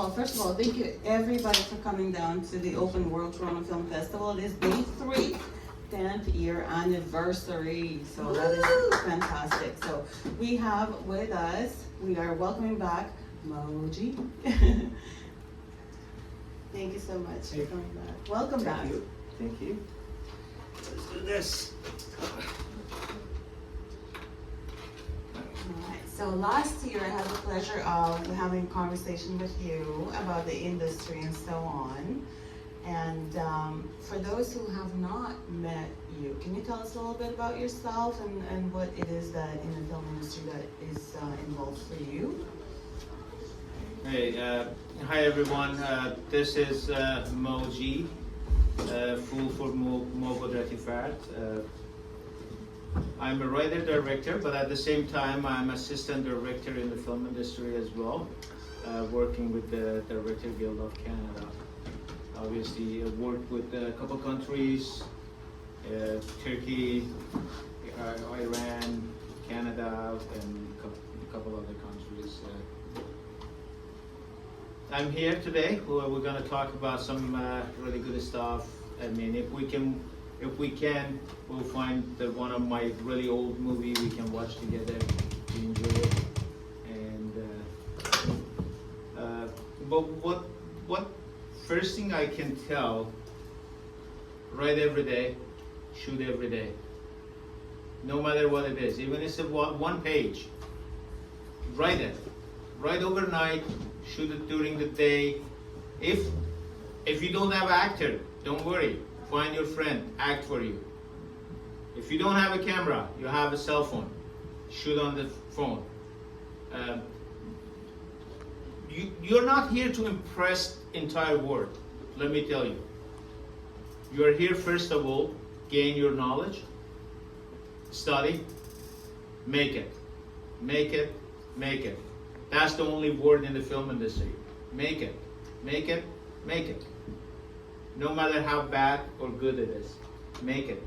Well, first of all, thank you everybody for coming down to the Open World Toronto Film Festival. It is day 3, 10th year anniversary. So that is fantastic. So we have with us, we are welcoming back Moji. Thank you so much for coming back. Welcome back. Thank you. Let's do this. Alright, so last year I had the pleasure of having a conversation with you about the industry and so on. And for those who have not met you, can you tell us a little bit about yourself and what it is that in the film industry that is involved for you? Hey, hi everyone. This is Moji, full for Ghodratifard. I'm a writer-director, but at the same time, I'm assistant director in the film industry as well, working with the Director Guild of Canada. Obviously, I've worked with a couple countries, Turkey, Iran, Canada, and a couple other countries. I'm here today. We're going to talk about some really good stuff. I mean, if we can, we'll find that one of my really old movie we can watch together, enjoy it. And but what first thing I can tell: write every day, shoot every day. No matter what it is, even if it's one page, write it. Write overnight, shoot it during the day. If you don't have an actor, don't worry. Find your friend, act for you. If you don't have a camera, you have a cell phone. Shoot on the phone. You're not here to impress entire world. Let me tell you. You are here first of all, gain your knowledge, study, make it. Make it, make it. That's the only word in the film industry. Make it, make it, make it. No matter how bad or good it is, make it.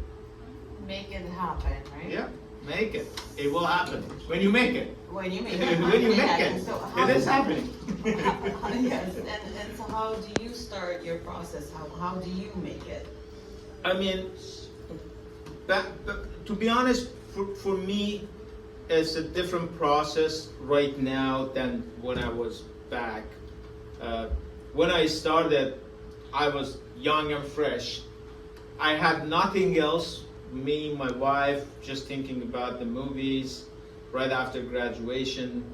Make it happen, right? Yeah, make it. It will happen when you make it. When you make it. When you make it, So it is happening. Yes, and so how do you start your process? How do you make it? I mean, to be honest, for me, it's a different process right now than when I was back. When I started, I was young and fresh. I had nothing else, me, my wife, just thinking about the movies right after graduation.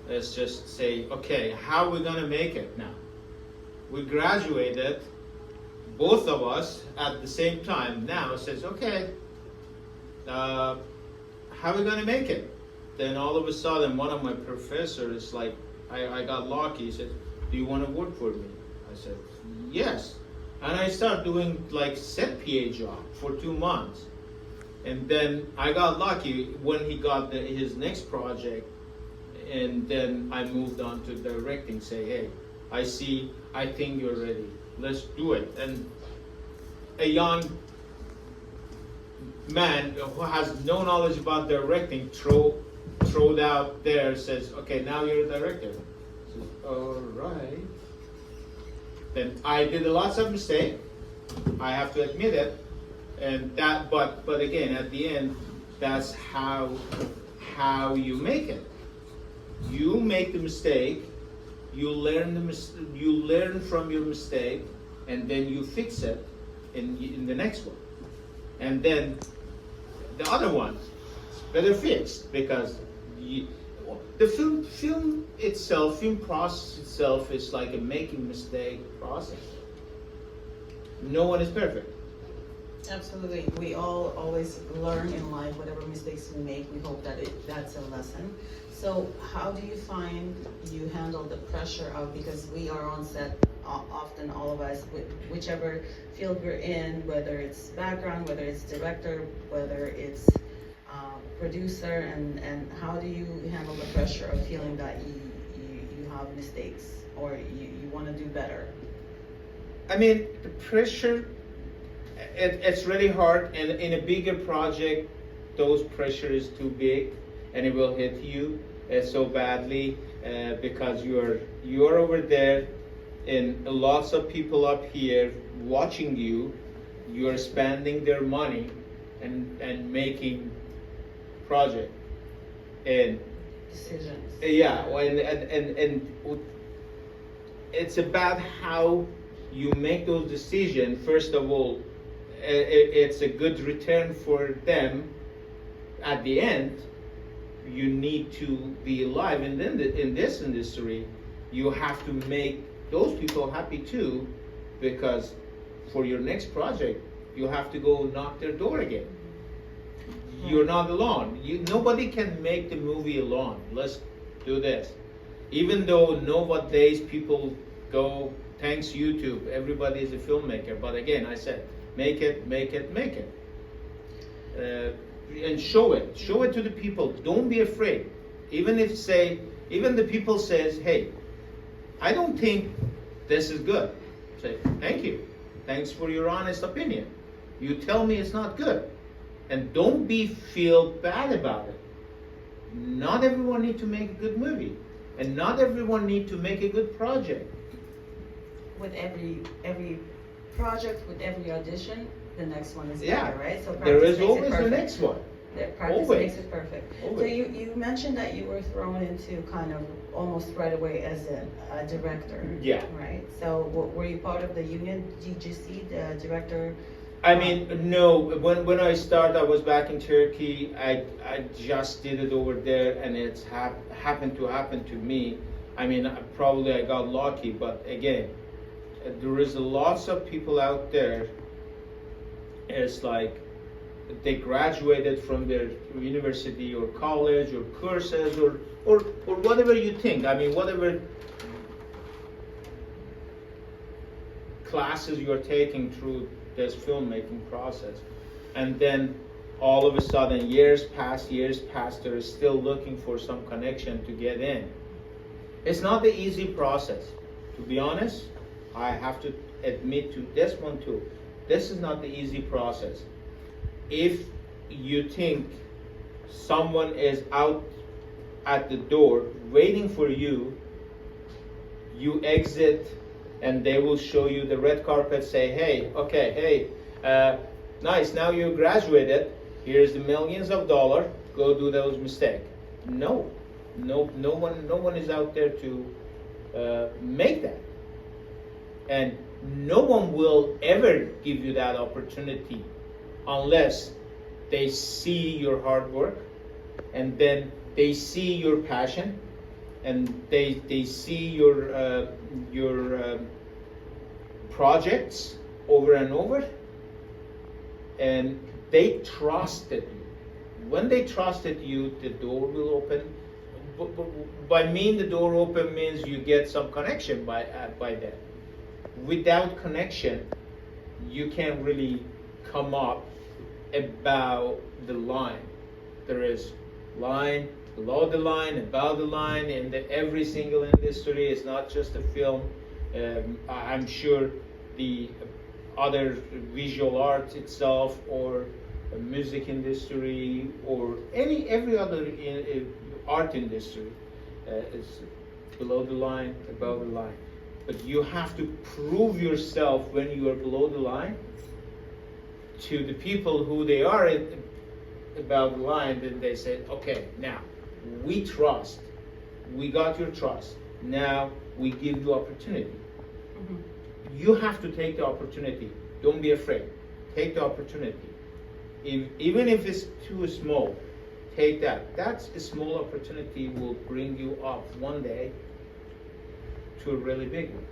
Let's just say, okay, how are we gonna make it now? We graduated, both of us at the same time. Now it says, okay, how are we gonna make it? Then all of a sudden, one of my professors, like, I got lucky. He said, do you want to work for me? I said, yes. And I started doing like set PA job for 2 months. And then I got lucky when he got his next project. And then I moved on to directing, say, hey, I think you're ready. Let's do it. And a young man who has no knowledge about directing thrown out there, says, okay, now you're a director. I says, all right. Then I did lots of mistakes. I have to admit it. And that, but again, at the end, that's how you make it. You make the mistake, you learn from your mistake, and then you fix it in the next one. And then the other one, better fixed, because the film itself, film process itself is like a making mistake process. No one is perfect. Absolutely. We all always learn in life. Whatever mistakes we make, we hope that that's a lesson. So how do you find you handle the pressure of, because we are on set often, all of us, whichever field we're in, whether it's background, whether it's director, whether it's producer, and how do you handle the pressure of feeling that you have mistakes or you want to do better? I mean, the pressure, it's really hard, and in a bigger project, those pressure is too big, and it will hit you so badly because you're over there and lots of people up here watching you. You're spending their money and making project, and Decisions. yeah, and it's about how you make those decisions. First of all, it's a good return for them. At the end, you need to be alive, and then in this industry, you have to make those people happy too, because for your next project, you have to go knock their door again. You're not alone. Nobody can make the movie alone. Let's do this. Even though nowadays people go, thanks YouTube, everybody is a filmmaker. But again, I said, make it. And show it to the people. Don't be afraid. Even the people says, hey, I don't think this is good. Say, thank you. Thanks for your honest opinion. You tell me it's not good. And don't feel bad about it. Not everyone needs to make a good movie. And not everyone needs to make a good project. With every project, with every audition, the next one is better, Yeah. right? So There is practice makes it always the perfect. next one. Practice Always. makes it perfect. So Always. you mentioned that you were thrown into kind of almost right away as a director. Yeah. Right? So were you part of the union? Did you see the director? I mean, no. When I started, I was back in Turkey. I just did it over there, and it's happened to happen to me. I mean, probably I got lucky, but again, there is lots of people out there. It's like they graduated from their university or college or courses or whatever you think. I mean, whatever classes you're taking through this filmmaking process, and then all of a sudden years pass, they're still looking for some connection to get in. It's not the easy process, to be honest. I have to admit to this one too. This is not the easy process. If you think someone is out at the door waiting for you, you exit and they will show you the red carpet, say, hey, okay, hey, nice, now you graduated, here's the millions of dollars, go do those mistakes. No one is out there to make that. And no one will ever give you that opportunity unless they see your hard work, and then they see your passion, and they see your projects over and over, and they trusted you. When they trusted you, the door will open. By mean the door open means you get some connection by that. Without connection, you can't really come up above the line. There is line, below the line, above the line in every single industry. It's not just a film. I'm sure the other visual art itself, or music industry, or every other art industry is below the line, above the line. But you have to prove yourself when you are below the line to the people who they are above the line. Then they say, okay, now we trust, we got your trust, now we give you opportunity. Mm-hmm. You have to take the opportunity. Don't be afraid. Take the opportunity. Even if it's too small, take that. That's a small opportunity will bring you up one day to a really big one.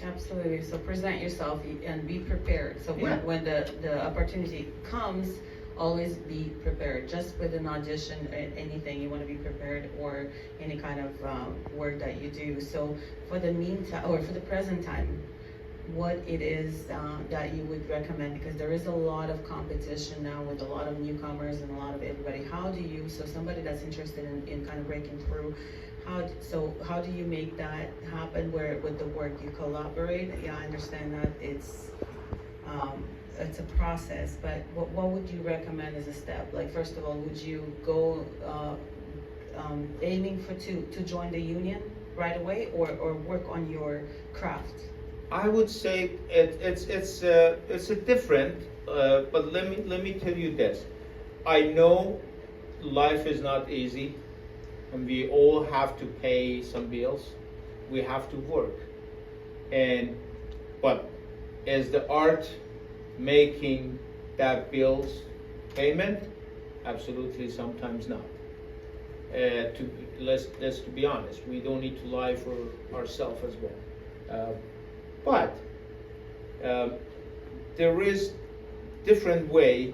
Absolutely. So present yourself and be prepared. So Yeah. when the opportunity comes, always be prepared. Just with an audition, anything, you want to be prepared, or any kind of work that you do. So for the meantime, or for the present time, what it is that you would recommend, because there is a lot of competition now with a lot of newcomers and a lot of everybody. How do you, so somebody that's interested in kind of breaking through, how do you make that happen, where with the work you collaborate? Yeah, I understand that it's a process, but what would you recommend as a step? Like, first of all, would you go aiming to join the union? right away, or work on your craft? I would say it's a different, but let me tell you this. I know life is not easy, and we all have to pay some bills. We have to work, but is the art making that bills payment? Absolutely, sometimes not. Let's to be honest, we don't need to lie for ourselves as well. But there is different way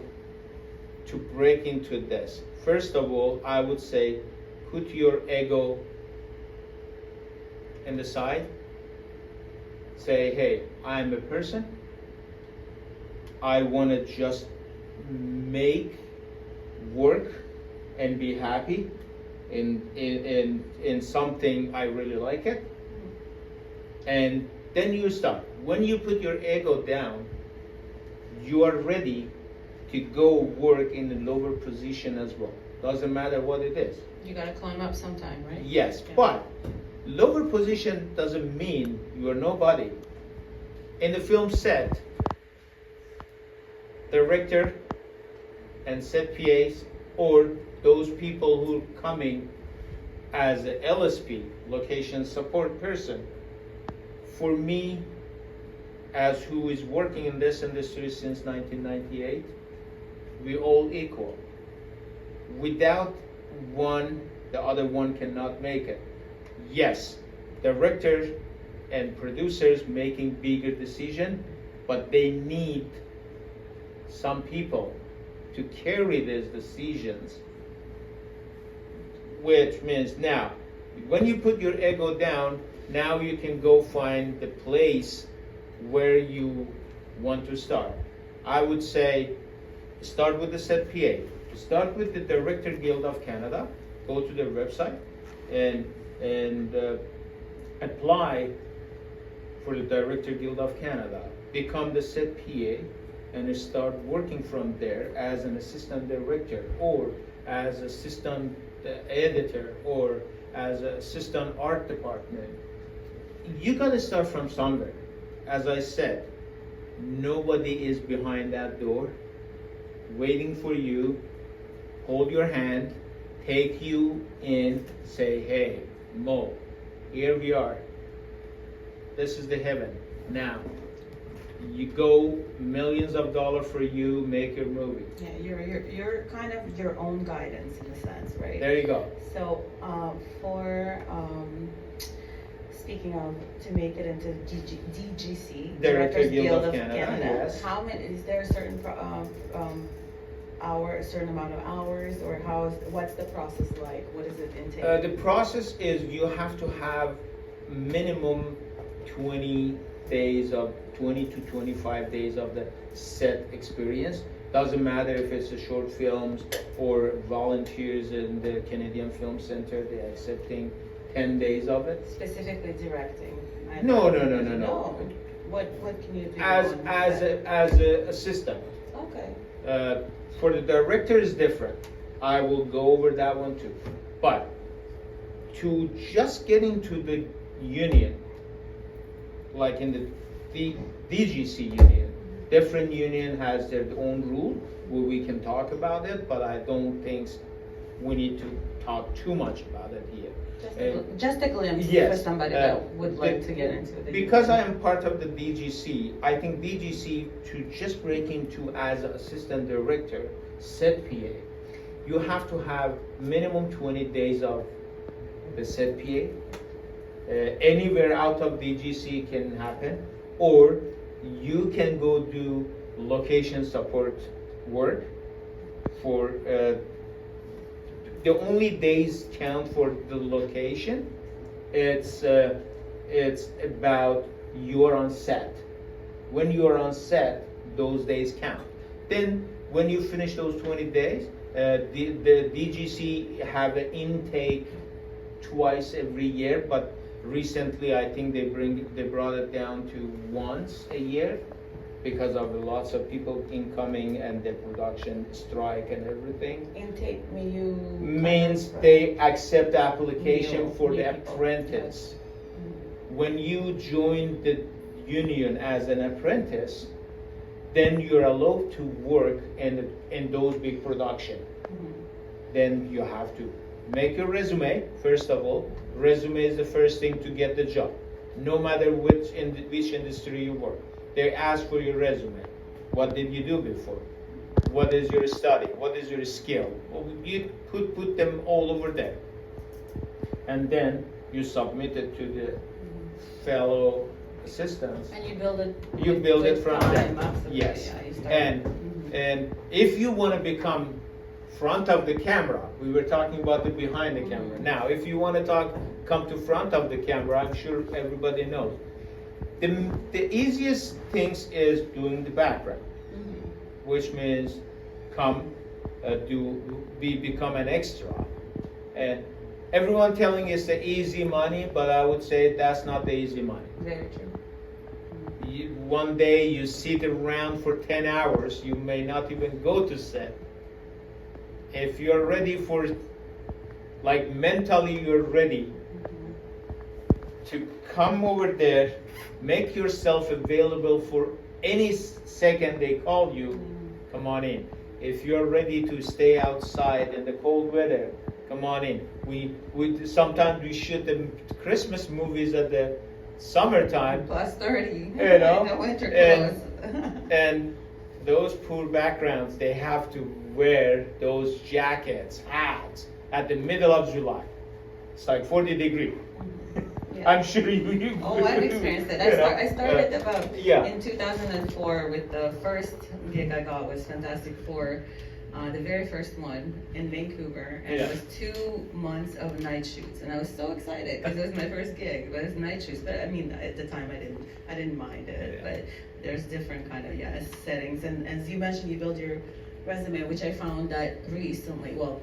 to break into this. First of all, I would say put your ego in the side. Say, hey, I'm a person. I want to just make work and be happy in something I really like it. And then you start. When you put your ego down, you are ready to go work in the lower position as well. Doesn't matter what it is. You gotta climb up sometime, right? Yes, Yeah. but lower position doesn't mean you are nobody. In the film set, director and set PAs, or those people who are coming as a LSP, location support person, for me, as who is working in this industry since 1998, we all equal. Without one, the other one cannot make it. Yes, directors and producers making bigger decision, but they need some people to carry these decisions, which means now, when you put your ego down, now you can go find the place where you want to start. I would say start with the set PA. Start with the Director Guild of Canada. Go to their website and apply for the Director Guild of Canada. Become the set PA and start working from there as an assistant director or as assistant editor or as an assistant art department. You gotta start from somewhere. As I said, nobody is behind that door waiting for you, hold your hand, take you in, say, hey, Mo, here we are. This is the heaven. Now, you go, millions of dollars for you, make your movie. Yeah, you're kind of your own guidance in a sense, right? There you go. So, speaking of, to make it into DGC, Director Guild of Canada, yes. How many, is there a certain a certain amount of hours, or what's the process like? What does it entail? The process is you have to have minimum 20 to 25 days of the set experience. Doesn't matter if it's a short films or volunteers in the Canadian Film Center, they're accepting 10 days of it. Specifically directing? No. What can you do? As a assistant. Okay. For the director is different. I will go over that one too. But to just get into the union, like in the DGC union, different union has their own rule where we can talk about it, but I don't think we need to talk too much about it here. Just a glimpse yes, for somebody that would like to get into the because union. I am part of the DGC, I think DGC to just break into as an assistant director, set PA, you have to have minimum 20 days of the set PA. Anywhere out of DGC can happen, or you can go do location support work for the only days count for the location. It's about you're on set. When you're on set, those days count. Then when you finish those 20 days, the DGC have an intake twice every year, but recently I think they brought it down to once a year. because of lots of people incoming and the production strike and everything. Intake you Means they accept the application New- for new the people. apprentice. When you join the union as an apprentice, then you're allowed to work in those big production. Then you have to make your resume. First of all, resume is the first thing to get the job, no matter which industry you work. They ask for your resume. What did you do before? What is your study? What is your skill? Well, you put them all over there, and then you submit it to the fellow assistants. And you build it. You build it with from time, there. absolutely, Yes. yeah, you start- And if you want to become front of the camera, we were talking about the behind the camera. Now, if you want to come to front of the camera, I'm sure everybody knows. The easiest things is doing the background, which means become an extra. And everyone telling it's the easy money, but I would say that's not the easy money. Very true. One day you sit around for 10 hours, you may not even go to set. If you're ready for, like mentally you're ready to come over there, make yourself available for any second they call you, come on in. If you're ready to stay outside in the cold weather, come on in. We sometimes we shoot the Christmas movies at the summertime. Plus 30. You know, the winter and- clothes. And those poor backgrounds, they have to wear those jackets, hats at the middle of July. It's like 40 degrees. Yeah. I'm sure you. Oh, I've experienced it. I started about in 2004 with the first gig I got was Fantastic Four, the very first one in Vancouver, and it was 2 months of night shoots, and I was so excited because it was my first gig, but it was night shoots. But I mean, at the time I didn't mind it, but there's different kind of settings, and as you mentioned, you build your resume, which I found that recently, well,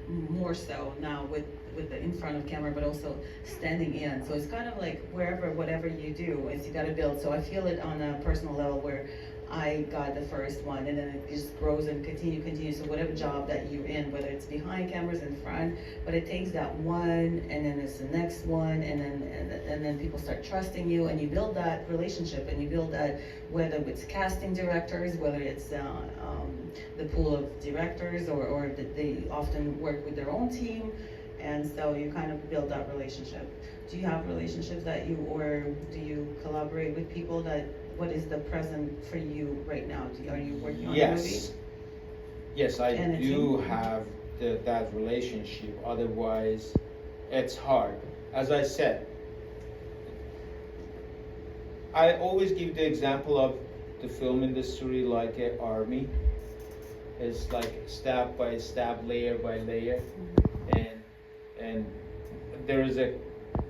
more so now with the in front of camera, but also standing in. So it's kind of like whatever you do, is you got to build. So I feel it on a personal level where I got the first one, and then it just grows and continue. So whatever job that you're in, whether it's behind cameras, in front, but it takes that one, and then it's the next one, and then people start trusting you, and you build that relationship, and you build that, whether it's casting directors, whether it's the pool of directors, or they often work with their own team, and so you kind of build that relationship. Do you have relationships or do you collaborate with people what is the present for you right now? Are you working on a movie? Yes, I do have that relationship. Otherwise, it's hard. As I said, I always give the example of the film industry like an army. It's like step by step, layer by layer, and there is a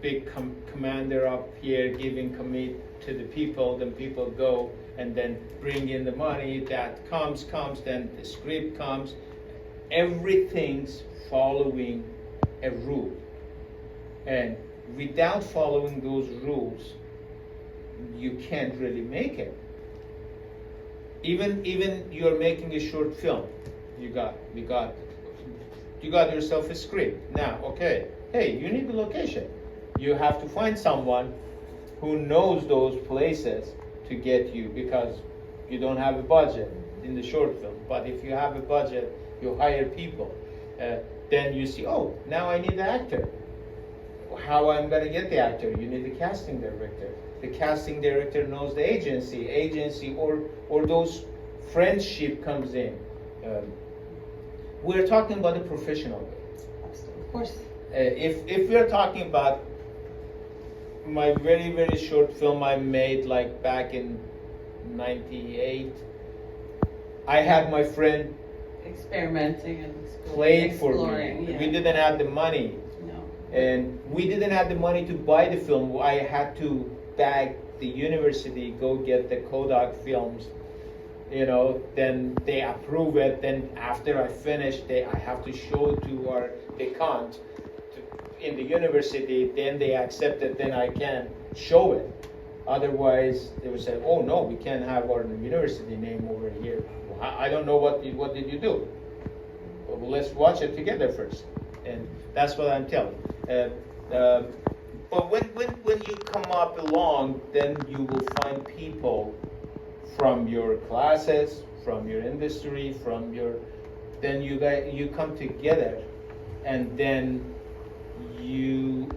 big commander up here giving commit to the people, then people go and then bring in the money that comes, then the script comes. Everything's following a rule, and without following those rules, you can't really make it. Even you're making a short film, you got yourself a script. Now, okay, hey, you need a location. You have to find someone who knows those places to get you, because you don't have a budget in the short film. But if you have a budget, you hire people. Then you see, oh, now I need an actor. How I'm gonna get the actor? You need a casting director. The casting director knows the agency or those friendship comes in. We're talking about a professional way. Of course. If we're talking about my very, very short film I made like back in 98, I had my friend Experimenting and played for exploring. me. Yeah. We didn't have the money. No. And we didn't have the money to buy the film. I had to beg the university, go get the Kodak films, then they approve it. Then after I finish, I have to show it to our decant in the university. Then they accept it. Then I can show it. Otherwise, they would say, "Oh no, we can't have our university name over here." Well, I don't know what did you do. Well, let's watch it together first, and that's what I'm telling. But when you come up along, then you will find people from your classes, from your industry, then you come together, and then you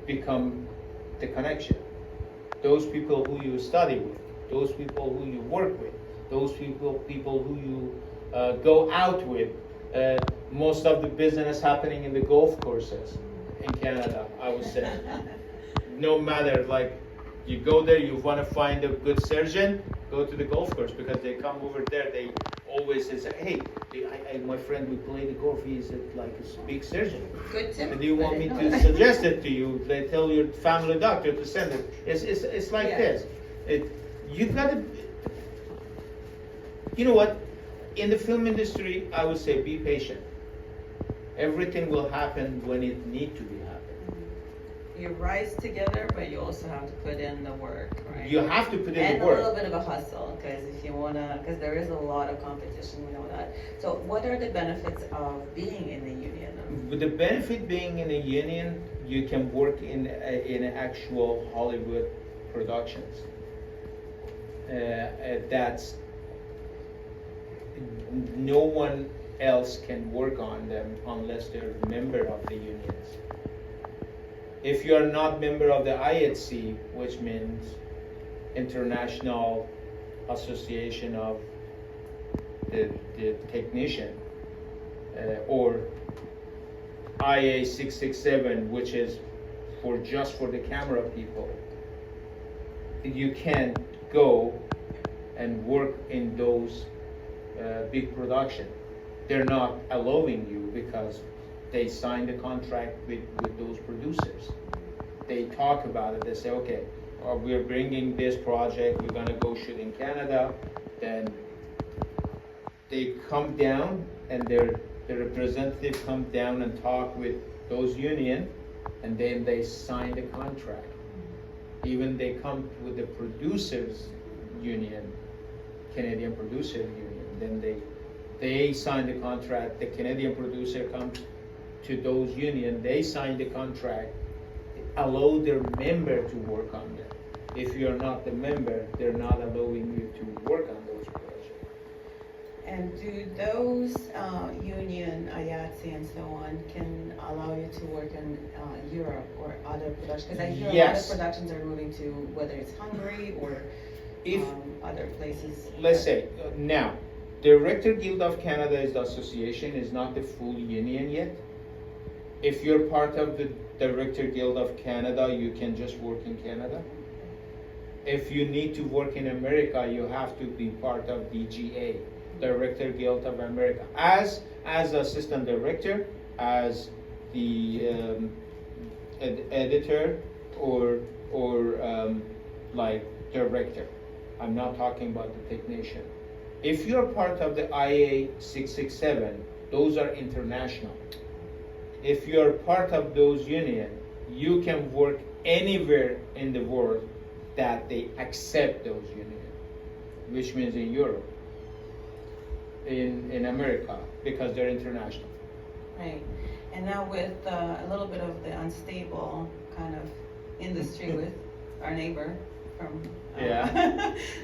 become the connection. Those people who you study with, those people who you work with, those people who you go out with. Most of the business happening in the golf courses in Canada, I would say. No matter, like, you go there, you want to find a good surgeon, go to the golf course, because they come over there, they always say, "Hey, my friend, we play the golf, he's like a big surgeon. Good tip. And do you want me to suggest it to you?" They tell your family doctor to send it. It's like this. You've got to, you know what? In the film industry, I would say be patient. Everything will happen when it needs to be happening. You rise together, but you also have to put in the work, right? You have to put in and the work. And a little bit of a hustle, because there is a lot of competition, we know that. So what are the benefits of being in the union? With the benefit being in a union, you can work in actual Hollywood productions. That's no one else can work on them unless they're a member of the unions. If you are not member of the IHC, which means International Association of the Technician, or IA 667, which is just for the camera people, you can go and work in those big production. They're not allowing you because they signed a contract with those producers. They talk about it. They say, "Okay, we're bringing this project. We're gonna go shoot in Canada." Then they come down, and the representative come down and talk with those union, and then they sign the contract. Even they come with the producers union, Canadian Producer Union. Then they sign the contract. The Canadian producer comes to those union. They sign the contract, allow their member to work on them. If you're not the member, they're not allowing you to work on those projects. And do those union, IATSE and so on, can allow you to work in Europe or other productions? Because I hear a lot of productions are moving to, whether it's Hungary or other places. Let's say, now, Director Guild of Canada is the association, is not the full union yet. If you're part of the Director Guild of Canada, you can just work in Canada. If you need to work in America, you have to be part of DGA, Director Guild of America, as assistant director, as the editor, or like director. I'm not talking about the technician. If you're part of the IA 667, those are international. If you're part of those union, you can work anywhere in the world that they accept those union, which means in Europe, in America, because they're international. Right. And now with a little bit of the unstable kind of industry with our neighbor from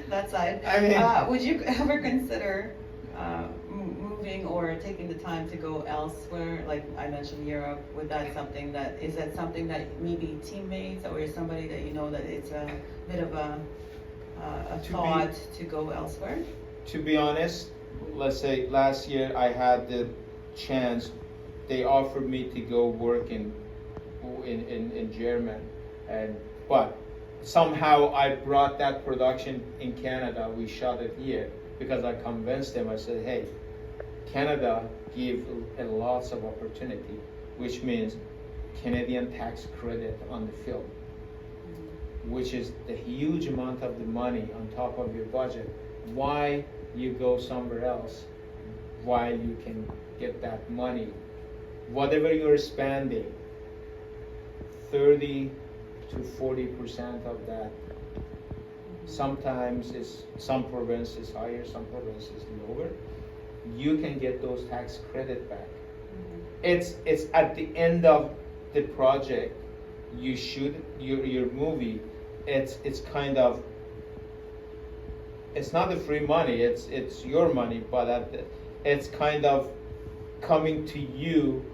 that side, I mean, would you ever consider moving or taking the time to go elsewhere? Like I mentioned, Europe. Is that something that maybe teammates or somebody that you know that it's a bit of a thought to go elsewhere? To be honest, let's say last year I had the chance. They offered me to go work in Germany, but somehow I brought that production in Canada. We shot it here because I convinced them. I said, "Hey, Canada give lots of opportunity, which means Canadian tax credit on the film, which is the huge amount of the money on top of your budget. Why you go somewhere else while you can get that money? Whatever you're spending, 30 to 40% of that Sometimes some provinces higher, some provinces lower. You can get those tax credit back. It's at the end of the project. You shoot your movie. It's kind of, it's not the free money. It's your money, but it's kind of coming to you.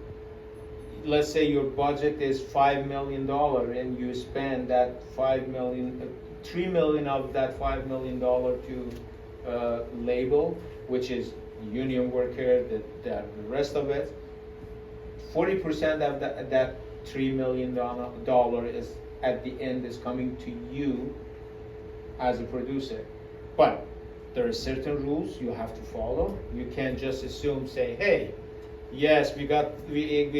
Let's say your budget is $5 million and you spend that $5 million, $3 million of that $5 million to label, which is union worker, the rest of it. 40% of that $3 million is at the end is coming to you as a producer. But there are certain rules you have to follow. You can't just assume, say, hey, yes, we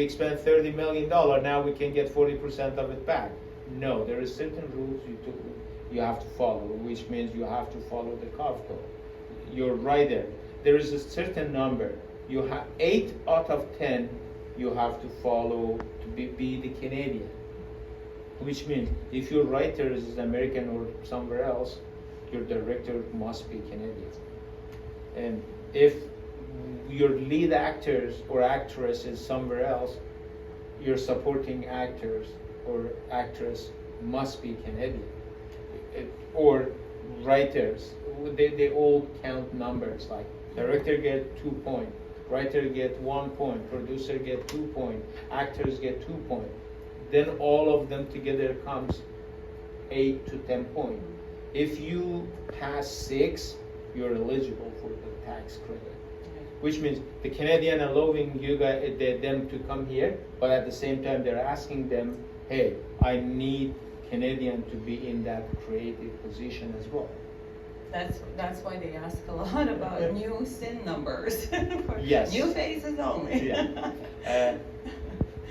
spent $30 million, now we can get 40% of it back. No, there are certain rules you have to follow, which means you have to follow the COFCO. You're right there. There is a certain number. You have 8 out of 10 you have to follow to be the Canadian. Which means if your writer is American or somewhere else, your director must be Canadian. And if your lead actors or actress is somewhere else, your supporting actors or actress must be Canadian. Or writers, they all count numbers, like director get 2 points, writer get 1 point, producer get 2 points, actors get 2 points. Then all of them together comes 8 to 10 points. If you pass 6, you're eligible for the tax credit. Which means the Canadian are allowing you guys, them to come here, but at the same time they're asking them, hey, I need Canadian to be in that creative position as well. That's why they ask a lot about new SIN numbers. Yes. New faces only. Yeah.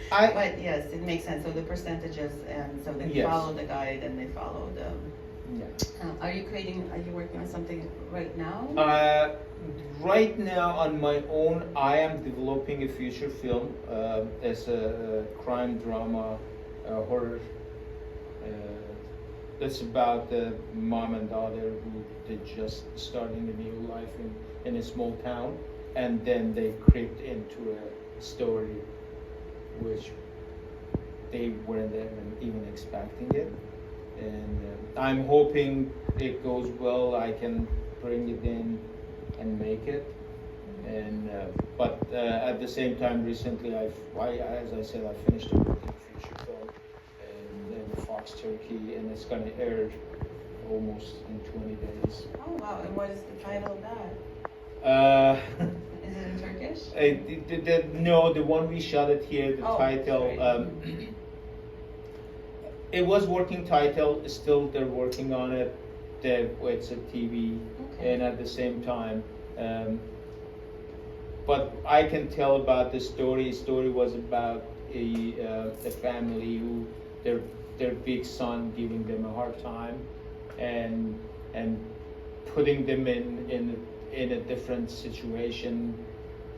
But yes, it makes sense. So the percentages, and so they Yes. follow the guide and they follow the. Yeah. Are you working on something right now? Right now, on my own, I am developing a feature film. It's a crime drama, horror. It's about the mom and daughter who they just starting a new life in a small town, and then they crept into a story which they weren't even expecting it. And I'm hoping it goes well. I can bring it in and make it. And but at the same time, recently as I said, I finished a feature film in Fox Turkey, and it's gonna air almost in 20 days. Oh wow! And what is the title of that? Is it in Turkish? No, the one we shot it here. The title. It was working title. Still, they're working on it. It's a TV, and at the same time. But I can tell about the story. The story was about a family who their big son giving them a hard time, and putting them in a different situation,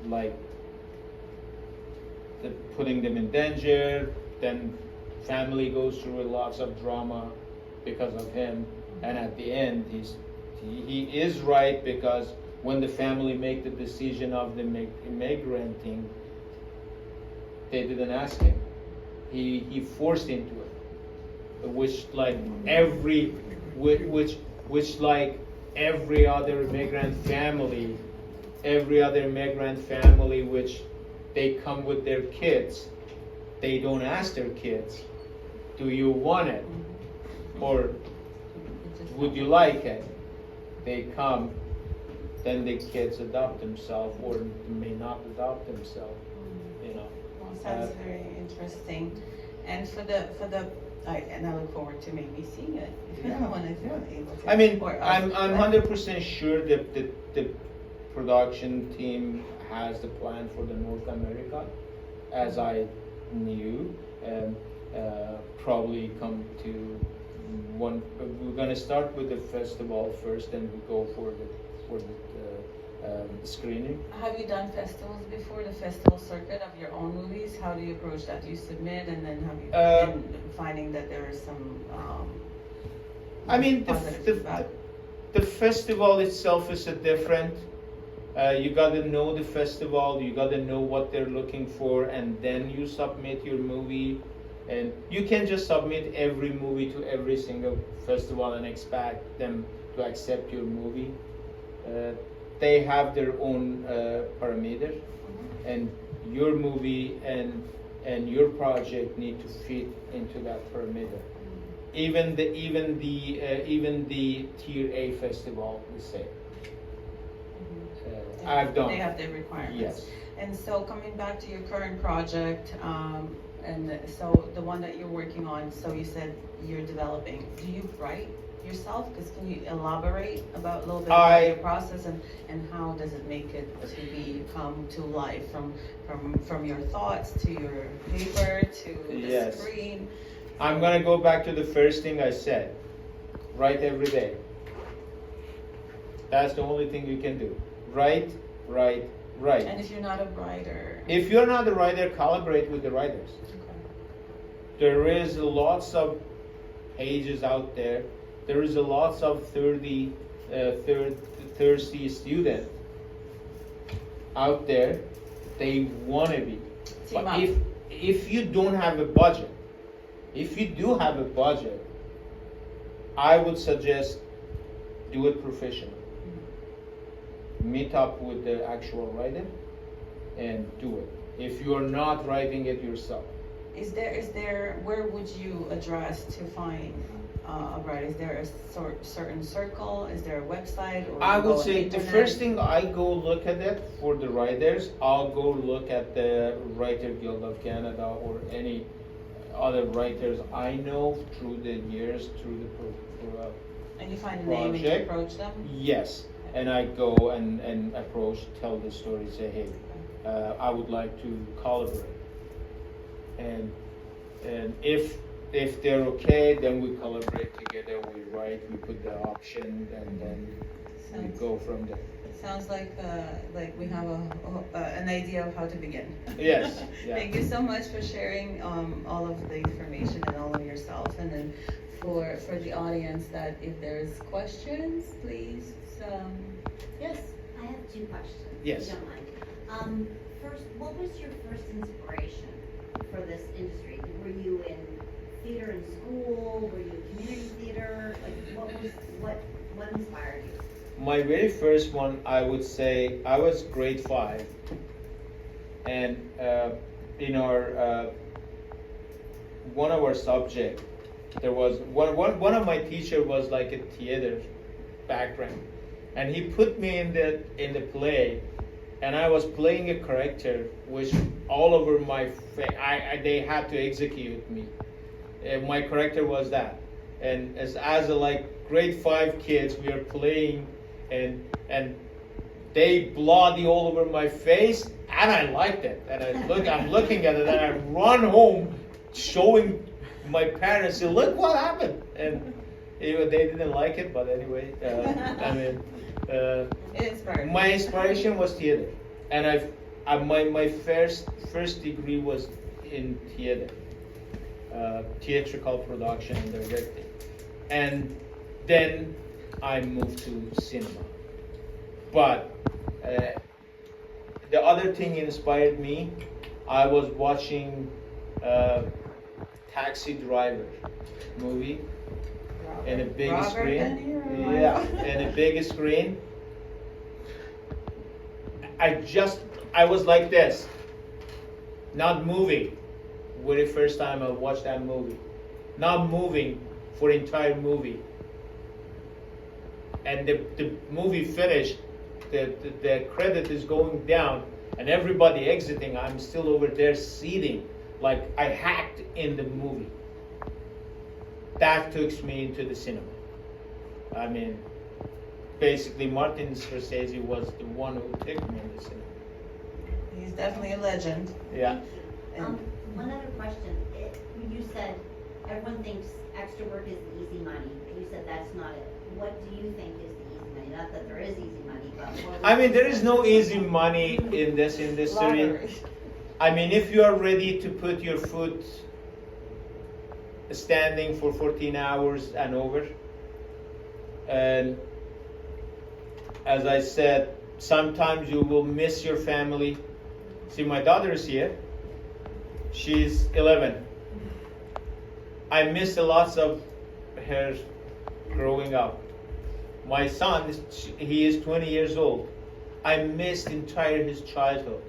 like putting them in danger. Then family goes through lots of drama because of him, and at the end he is right, because when the family make the decision of the immigrating, they didn't ask him. He forced into it, which like every other immigrant family, which they come with their kids, they don't ask their kids, do you want it, or would you like it? They come, then the kids adopt themselves, or may not adopt themselves, you know. Well, sounds very interesting. And and I look forward to maybe seeing it if anyone is able to. I mean, or I'm us. 100% sure that the production team has the plan for the North America, as I knew, and probably come to one. We're gonna start with the festival first, and we go for the screening. Have you done festivals before, the festival circuit of your own movies? How do you approach that? Do you submit, and then have you been finding that there is some I mean, positive feedback? the festival itself is a different. You gotta know the festival, you gotta know what they're looking for, and then you submit your movie. And you can't just submit every movie to every single festival and expect them to accept your movie. They have their own parameter, and your movie and your project need to fit into that parameter. Even the Tier A festival the same. I've done. They have their requirements. Yes. And so coming back to your current project, and so the one that you're working on, so you said you're developing. Do you write yourself? Because can you elaborate about a little bit about your process and how does it make it to come to life from your thoughts to your paper to the screen? I'm gonna go back to the first thing I said. Write every day. That's the only thing you can do. Write. And if you're not a writer? If you're not a writer, collaborate with the writers. Okay. There is lots of pages out there. There is a lots of thirsty students out there. They want to be. Team But up. if you don't have a budget, if you do have a budget, I would suggest do it professionally. Meet up with the actual writer and do it. If you are not writing it yourself. Is there where would you address to find a writer? Is there a certain circle? Is there a website? Or I you go would on say the internet? first thing I go look at it for the writers, I'll go look at the Writer Guild of Canada or any other writers I know through the years, through the And you find a name and you project. approach them? Yes, and I go and approach, tell the story, say, hey, I would like to collaborate. And if they're okay, then we collaborate together, we write, we put the option, and then we go from there. Sounds like we have an idea of how to begin. Yes. Yeah. Thank you so much for sharing all of the information and all of yourself. And then for the audience, that if there's questions, please. Yes. I have two questions. Yes. If you don't mind. First, what was your first inspiration for this industry? Were you in theater in school? Were you in community theater? Like, what inspired you? My very first one, I would say, I was grade 5, and in our one of our subject, there was one of my teacher was like a theater background, and he put me in the play, and I was playing a character which all over my they had to execute me. My character was that, and as a like grade 5 kids, we are playing. And they bloody all over my face, and I liked it. And I'm looking at it, and I run home, showing my parents, say, look what happened. And they didn't like it, but anyway, I mean, It inspired my inspiration was theater, and my first degree was in theater, theatrical production and directing, and then I moved to cinema. But the other thing inspired me. I was watching Taxi Driver movie in a big Robert screen. De Niro. Yeah, in a big screen. I was like this, not moving. Very first time I watched that movie, not moving for entire movie. And the movie finished, the credit is going down, and everybody exiting. I'm still over there seating, like I hacked in the movie. That took me into the cinema. I mean, basically, Martin Scorsese was the one who took me in the cinema. He's definitely a legend. Yeah. And One other question. You said everyone thinks extra work is the easy money. You said that's not it. What do you think is the easy money? Not that there is easy money, but what I mean, there is no easy money in this industry. lottery. I mean, if you are ready to put your foot standing for 14 hours and over, And as I said, sometimes you will miss your family. See, my daughter is here. She's 11. I missed a lot of her growing up. My son, he is 20 years old. I missed entire his childhood.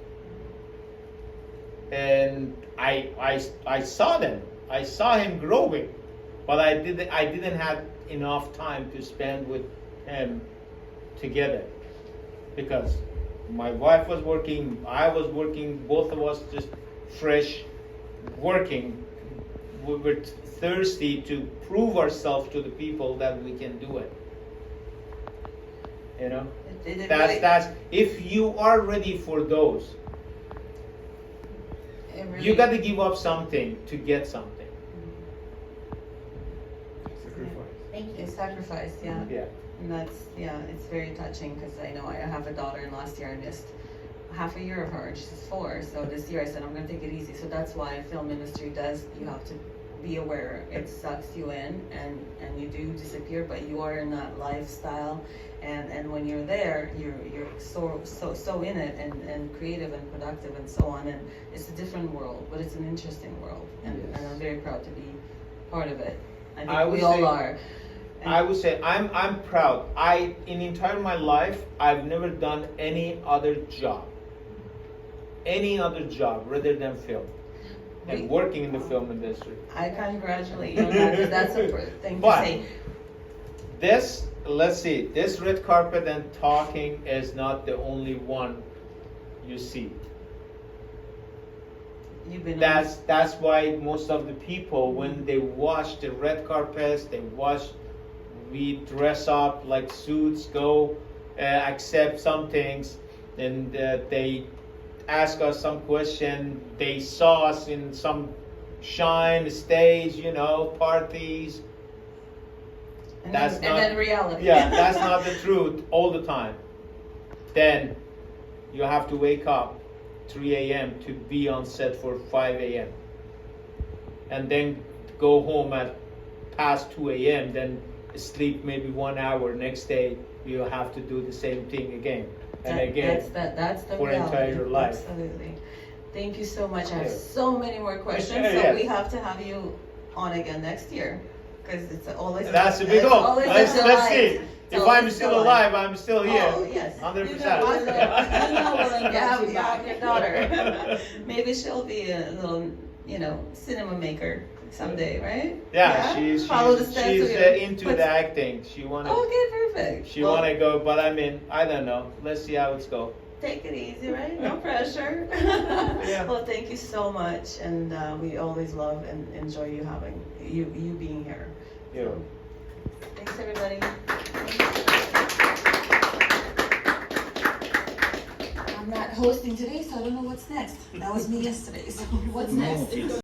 And I saw them. I saw him growing, but I didn't have enough time to spend with him together, because my wife was working, I was working, both of us just fresh working. We were thirsty to prove ourselves to the people that we can do it. You know, that's if you are ready for those. Really, You got to give up something to get something. Thank you. it's sacrifice, yeah. Yeah. And that's, yeah, it's very touching, because I know I have a daughter, and last year I missed half a year of her, and she's 4. So this year I said I'm going to take it easy. So that's why film industry does, you have to be aware. It sucks you in, and you do disappear, but you are in that lifestyle, and when you're there, you're so in it, and creative and productive and so on, and it's a different world, but it's an interesting world, and I'm very proud to be part of it. I think we all are. I would say I'm proud. In entire my life, I've never done any other job rather than film, and working in the film industry. I congratulate you on that, 'cause that's a thing to But say. this red carpet and talking is not the only one you see. You've been That's why most of the people, when they watch the red carpets, we dress up like suits, go accept some things, and they ask us some question. They saw us in some shine stage, parties. and That's then, not- and then reality. Yeah, that's not the truth all the time. Then you have to wake up 3 a.m. to be on set for 5 a.m. and then go home at past 2 a.m. then sleep maybe 1 hour. Next day you have to do the same thing again and again. That's the for reality. entire life. Absolutely. Thank you so much. I have Yeah. so many more questions, Yeah, so yeah. we have to have you on again next year, because it's always That's a big it's goal. always a Let's delight. see. It's If always I'm a still delight. alive, I'm still here. Oh, yes. 100%. We'll We'll you have invite you back. your daughter. Maybe she'll be a little, cinema maker someday, right? Yeah, she's Follow the steps of your into foot- the acting. She wanna Okay, perfect. She Well, want to go, but I don't know. Let's see how it's go. Take it easy, right? No pressure. Yeah. Well, thank you so much, and we always love and enjoy you being here. Yeah. Thanks, everybody. I'm not hosting today, so I don't know what's next. That was me yesterday, so what's next?